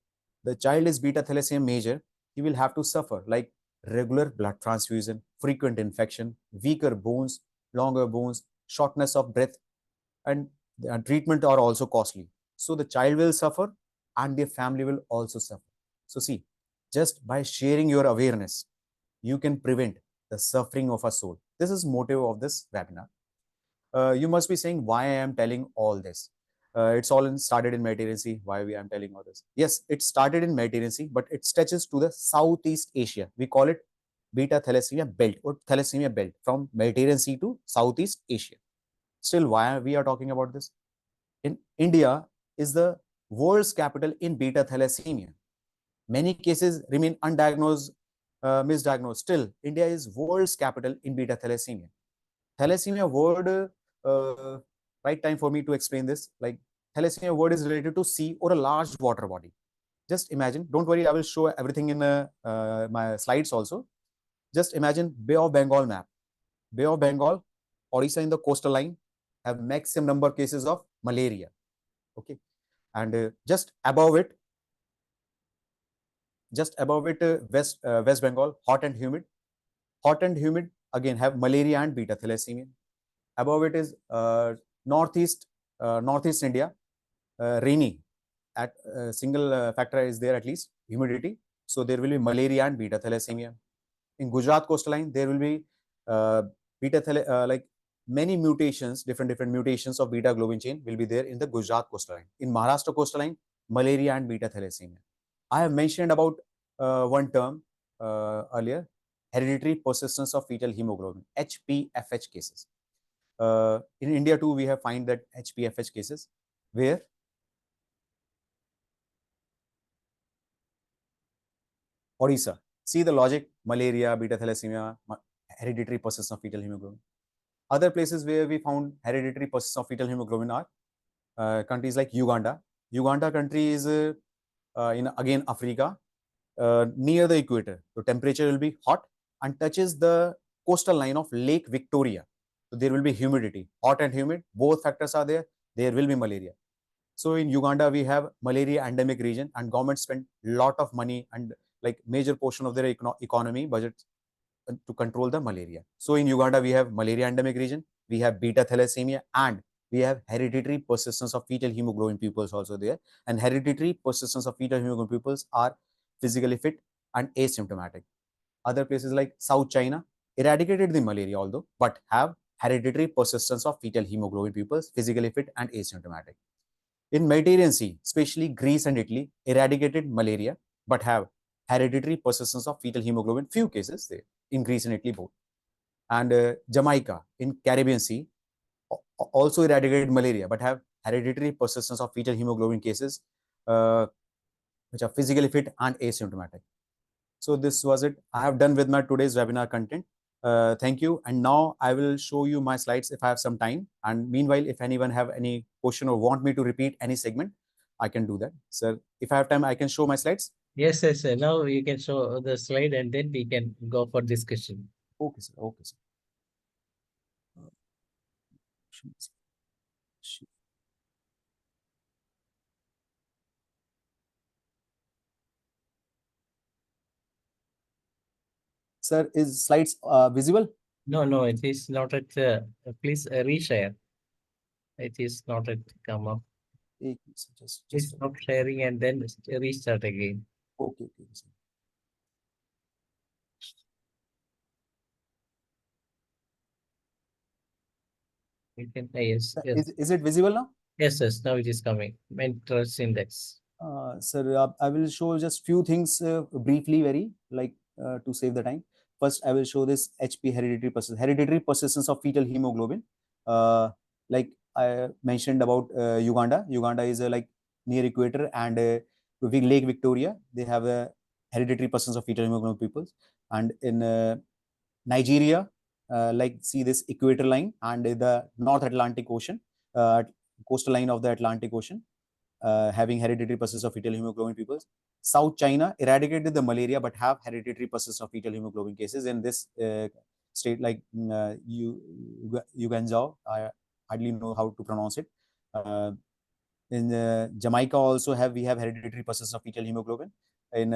the child is beta thalassemia major, he will have to suffer like regular blood transfusion, frequent infection, weaker bones, longer bones, shortness of breath, and treatment are also costly. So the child will suffer and their family will also suffer. So see, just by sharing your awareness, you can prevent the suffering of a soul. This is motive of this webinar. You must be saying why I am telling all this. It's all started in Mediterranean. Why we am telling all this? Yes, it started in Mediterranean, but it stretches to the Southeast Asia. We call it beta thalassemia belt or thalassemia belt from Mediterranean Sea to Southeast Asia. Still, why we are talking about this? In India is the world's capital in beta thalassemia. Many cases remain undiagnosed, misdiagnosed. Still, India is world's capital in beta thalassemia. Thalassemia word, right time for me to explain this. Like thalassemia word is related to sea or a large water body. Just imagine, don't worry, I will show everything in my slides also. Just imagine Bay of Bengal map. Bay of Bengal, Odisha in the coastal line, have maximum number of cases of malaria. Okay. And just above it, West Bengal, hot and humid. Hot and humid again have malaria and beta thalassemia. Above it is northeast India, rainy. at single factor is there, at least humidity. So there will be malaria and beta thalassemia. In Gujarat coastline, there will be like many mutations, different mutations of beta globin chain will be there in the Gujarat coastline. In Maharashtra coastline, malaria and beta thalassemia. I have mentioned about one term earlier, hereditary persistence of fetal hemoglobin, HPFH cases. In India too, we have find that HPFH cases where Odisha. See the logic, malaria, beta thalassemia, hereditary persistence of fetal hemoglobin. Other places where we found hereditary persistence of fetal hemoglobin are countries like Uganda. Uganda country is in again Africa, near the equator. So temperature will be hot and touches the coastal line of Lake Victoria. So there will be humidity, hot and humid. Both factors are there. There will be malaria. So in Uganda, we have malaria endemic region, and government spent lot of money and like major portion of their economy budget to control the malaria. So in Uganda, we have malaria endemic region, we have beta thalassemia, and we have hereditary persistence of fetal hemoglobin pupils also there. And hereditary persistence of fetal hemoglobin pupils are physically fit and asymptomatic. Other places like South China eradicated the malaria although, but have hereditary persistence of fetal hemoglobin pupils, physically fit and asymptomatic. In Mediterranean Sea, especially Greece and Italy, eradicated malaria, but have hereditary persistence of fetal hemoglobin, few cases there, in Greece and Italy both. And Jamaica in Caribbean Sea also eradicated malaria, but have hereditary persistence of fetal hemoglobin cases, which are physically fit and asymptomatic. So this was it. I have done with my today's webinar content. Thank you. And now I will show you my slides if I have some time. And meanwhile, if anyone have any question or want me to repeat any segment, I can do that. Sir, if I have time, I can show my slides. Yes, yes, sir. Now you can show the slide and then we can go for discussion. Okay, sir. Okay, sir. Sir, is slides visible? No, no, it is not at, please reshare. It is not at come up. Just Please stop sharing and then restart again. okay, okay. Sir. You can, yes, yes. Is it visible now? Yes, yes, now it is coming. Interest index. Sir, I will show just few things briefly, very like to save the time. First, I will show this HP hereditary persistence of fetal hemoglobin. Like I mentioned about Uganda. Uganda is like near equator, and Lake Victoria, they have a hereditary persistence of fetal hemoglobin people. And in Nigeria, like see this equator line and the North Atlantic Ocean, coastal line of the Atlantic Ocean. Having hereditary persistence of fetal hemoglobin pupils. South China eradicated the malaria but have hereditary persistence of fetal hemoglobin cases in this state like Uganzhou. I hardly know how to pronounce it. In Jamaica also we have hereditary persistence of fetal hemoglobin. In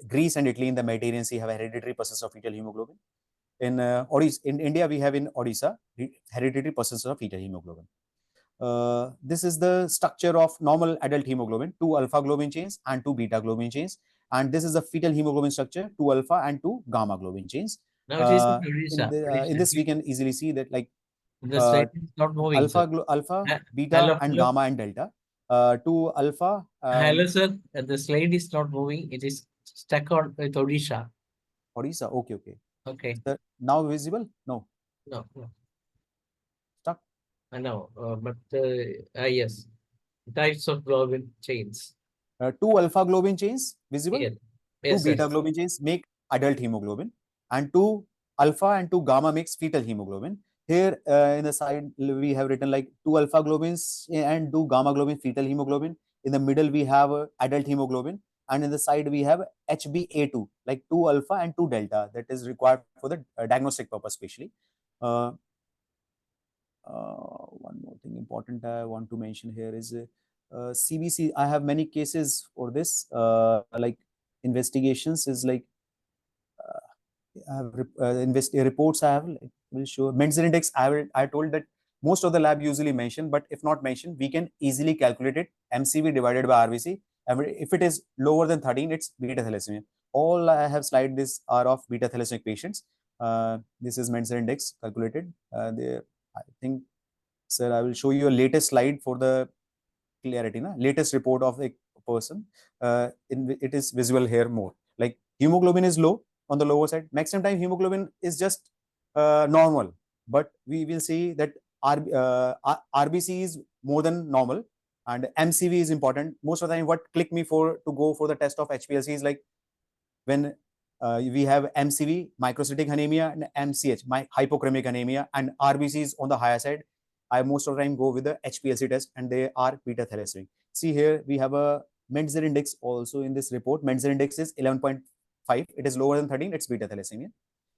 Greece and Italy in the Mediterranean Sea have hereditary persistence of fetal hemoglobin. In in India we have in Odisha hereditary persistence of fetal hemoglobin. This is the structure of normal adult hemoglobin, 2 alpha globin chains and 2 beta globin chains. And this is the fetal hemoglobin structure, 2 alpha and 2 gamma globin chains. Now it is Odisha. In this, we can easily see that like The slide is not moving, sir. alpha, beta, Hello, and hello. gamma and delta. 2 alpha. Hello, sir. The slide is not moving. It is stuck on with Odisha. Odisha. Okay, okay. Okay. Sir, now visible? No. No, no. Stuck? No, but yes. Types of globin chains. 2 alpha globin chains visible? Yes. 2 Yes, beta yes. globin chains make adult hemoglobin, and 2 alpha and 2 gamma makes fetal hemoglobin. Here in the side we have written like 2 alpha globins and 2 gamma globin fetal hemoglobin. In the middle we have adult hemoglobin, and in the side we have HbA2 like 2 alpha and 2 delta that is required for the diagnostic purpose especially. One more thing important I want to mention here is CBC. I have many cases for this like investigations is like I have reports I have like, will show Menzel index. I told that most of the lab usually mention, but if not mentioned, we can easily calculate it, MCV divided by RBC. And if it is lower than 13, it's beta thalassemia. All I have slide this are of beta thalassemic patients. This is Menzer index calculated. I think, sir, I will show you a latest slide for the clarity, latest report of a person. It is visible here more. Like hemoglobin is low on the lower side. Maximum time hemoglobin is just normal, but we will see that RBC is more than normal, and MCV is important. Most of the time, what click me for to go for the test of HPLC is like when we have MCV, microcytic anemia, and MCH, hypochromic anemia, and RBC is on the higher side. I most of the time go with the HPLC test, and they are beta thalassemic. See here, we have a Menzer index also in this report. Menzer index is 11.5. It is lower than 13. It's beta thalassemia.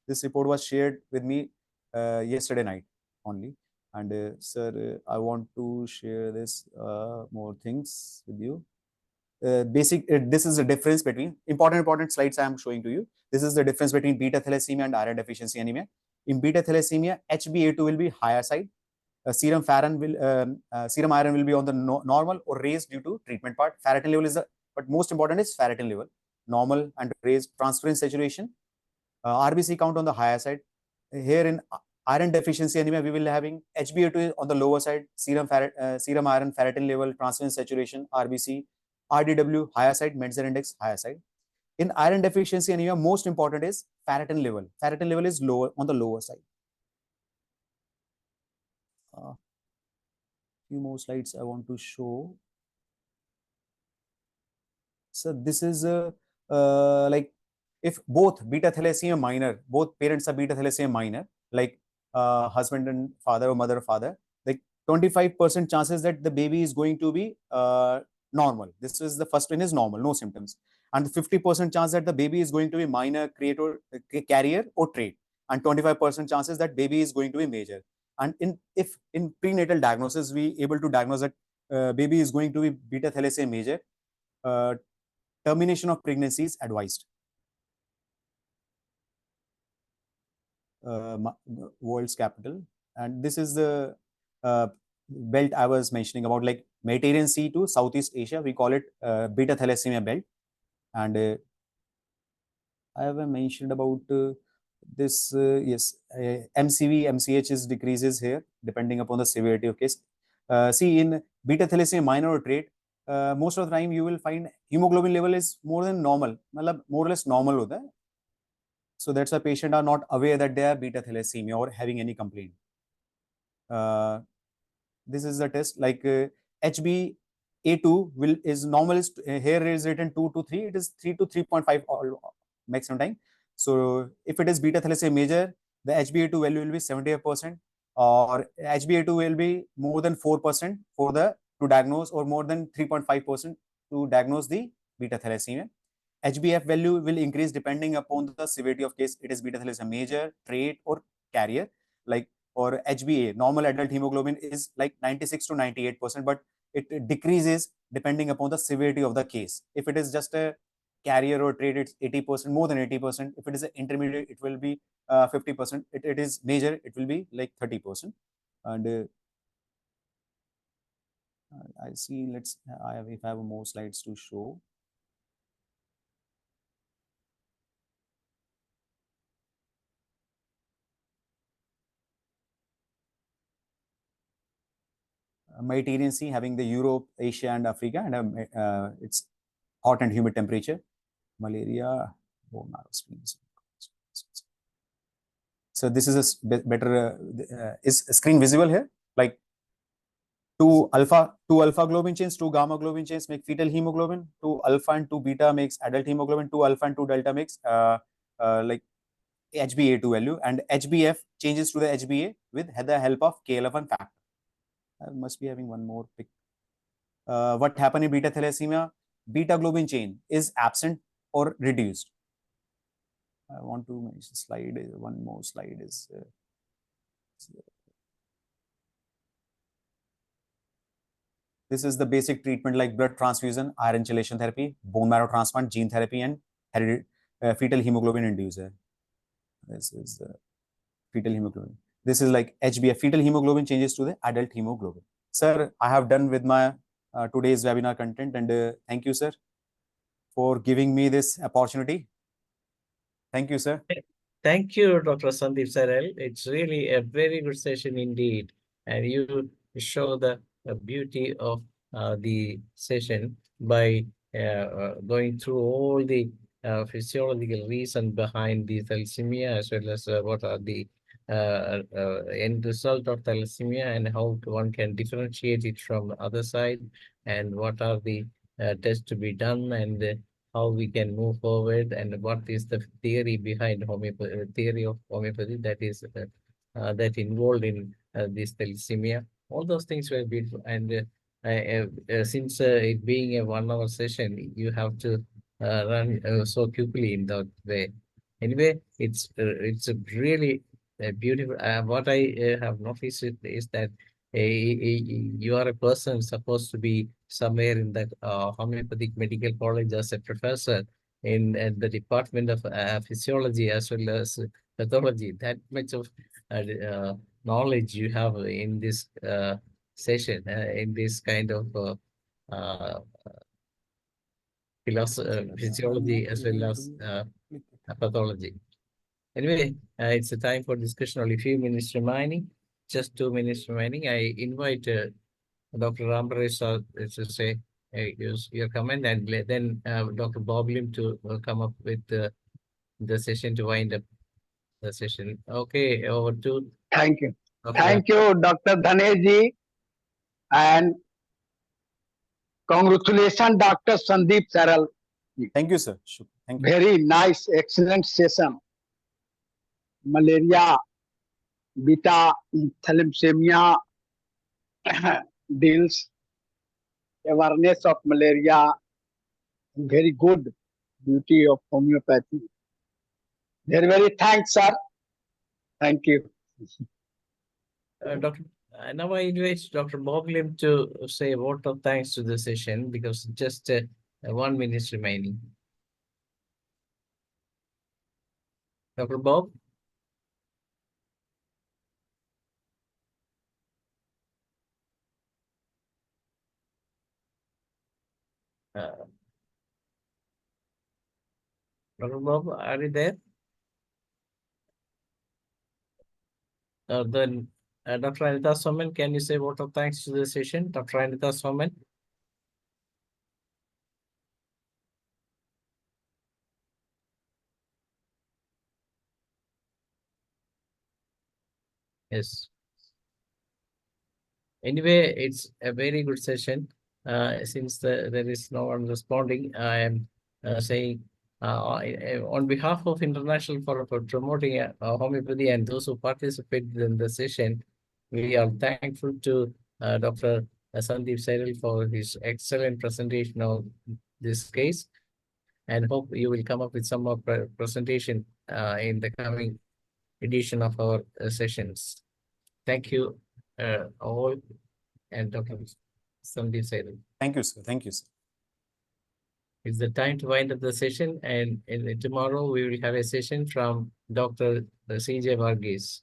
This report was shared with me yesterday night only. And sir, I want to share this more things with you. This is the difference between important slides I am showing to you. This is the difference between beta thalassemia and iron deficiency anemia. In beta thalassemia, HbA2 will be higher side. Serum iron will be on the normal or raised due to treatment part. Ferritin level is but most important is ferritin level, normal and raised. Transferrin saturation, RBC count on the higher side. Here in iron deficiency anemia, we will having HbA2 on the lower side, serum iron, ferritin level, transferrin saturation, RBC, RDW higher side, Menzer index higher side. In iron deficiency anemia, most important is ferritin level. Ferritin level is lower on the lower side. Few more slides I want to show. So this is like if both beta thalassemia minor, both parents are beta thalassemia minor, like husband and father or mother or father, like 25% chances that the baby is going to be normal. This is the first one is normal, no symptoms. And 50% chance that the baby is going to be minor, carrier or trait. And 25% chances that baby is going to be major. And if in prenatal diagnosis, we able to diagnose that baby is going to be beta thalassemia major, termination of pregnancy is advised. World's capital. And this is the belt I was mentioning about, like Mediterranean Sea to Southeast Asia. We call it beta thalassemia belt. And I have mentioned about this, yes, MCV, MCH is decreases here depending upon the severity of case. See, in beta thalassemia minor or trait, most of the time you will find hemoglobin level is more than normal, more or less normal hota hai. So that's why patient are not aware that they are beta thalassemia or having any complaint. This is the test, like HbA2 is normal, is here is written 2 to 3, it is 3 to 3.5 maximum time. So if it is beta thalassemia major, the HbA2 value will be 75%, or HbA2 will be more than 4% for the to diagnose, or more than 3.5% to diagnose the beta thalassemia. HbF value will increase depending upon the severity of case. It is beta thalassemia major, trait, or carrier. Like or HbA, normal adult hemoglobin is like 96 to 98%, but it decreases depending upon the severity of the case. If it is just a carrier or trait, it's 80%, more than 80%. If it is an intermediate, it will be 50%. It is major, it will be like 30%. And I see, if I have more slides to show. Mediterranean Sea having the Europe, Asia, and Africa, and it's hot and humid temperature. Malaria, bone marrow screens. So this is a better. Is screen visible here? Like two alpha globin chains, two gamma globin chains make fetal hemoglobin. Two alpha and two beta makes adult hemoglobin. Two alpha and two delta makes like HbA2 value, and HbF changes to the HbA with the help of KLF1 factor. I must be having one more pic. What happened in beta thalassemia? Beta globin chain is absent or reduced. I want to mention slide. One more slide is. This is the basic treatment like blood transfusion, iron chelation therapy, bone marrow transplant, gene therapy, and fetal hemoglobin inducer. This is fetal hemoglobin. This is like HbF, fetal hemoglobin changes to the adult hemoglobin. Sir, I have done with my today's webinar content, and thank you, sir, for giving me this opportunity. Thank you, sir. Thank you, Dr. Sandeep Sairal. It's really a very good session indeed. And you show the beauty of the session by going through all the physiological reason behind the thalassemia, as well as what are the end result of thalassemia and how one can differentiate it from the other side, and what are the tests to be done, and how we can move forward, and what is the theory behind theory of homeopathy that is that involved in this thalassemia. All those things were beautiful, and since it being a 1 hour session, you have to run so quickly in that way. Anyway, it's a really beautiful. What I have noticed is that you are a person supposed to be somewhere in the homeopathic medical college as a professor in the department of physiology as well as pathology. That much of knowledge you have in this session, in this kind of physiology as well as pathology. Anyway, it's a time for discussion. Only few minutes remaining, just 2 minutes remaining. I invite Dr. Rambaresh to say your comment, and then Dr. Bob Lim to come up with the session to wind up the session. Okay, over to Thank you. Dr. Thank you, Dr. Dhaneji, and congratulations, Dr. Sandeep Sairal. Thank you, sir. Thank you. Very nice, excellent session. Malaria, beta, thalassemia deals, awareness of malaria, very good, beauty of homeopathy. Very, very thanks, sir. Thank you. Dr. Now I invite Dr. Bob Lim to say a vote of thanks to the session, because just 1 minute remaining. Dr. Bob? Dr. Bob, are you there? Then Dr. Anita Soman, can you say vote of thanks to the session? Dr. Anita Soman? Yes. Anyway, it's a very good session. Since there is no one responding, I am saying on behalf of International Forum for Promoting Homeopathy and those who participated in the session, we are thankful to Dr. Sandeep Sairal for his excellent presentation of this case, and hope you will come up with some more presentation in the coming edition of our sessions. Thank you all, and Dr. Sandeep Sairal. Thank you, sir. Thank you, sir. It's the time to wind up the session, and tomorrow we will have a session from Dr. C.J. Varghese.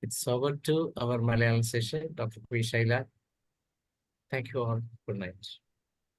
It's over to our Malayalam session, Dr. P. Shaila. Thank you all. Good night.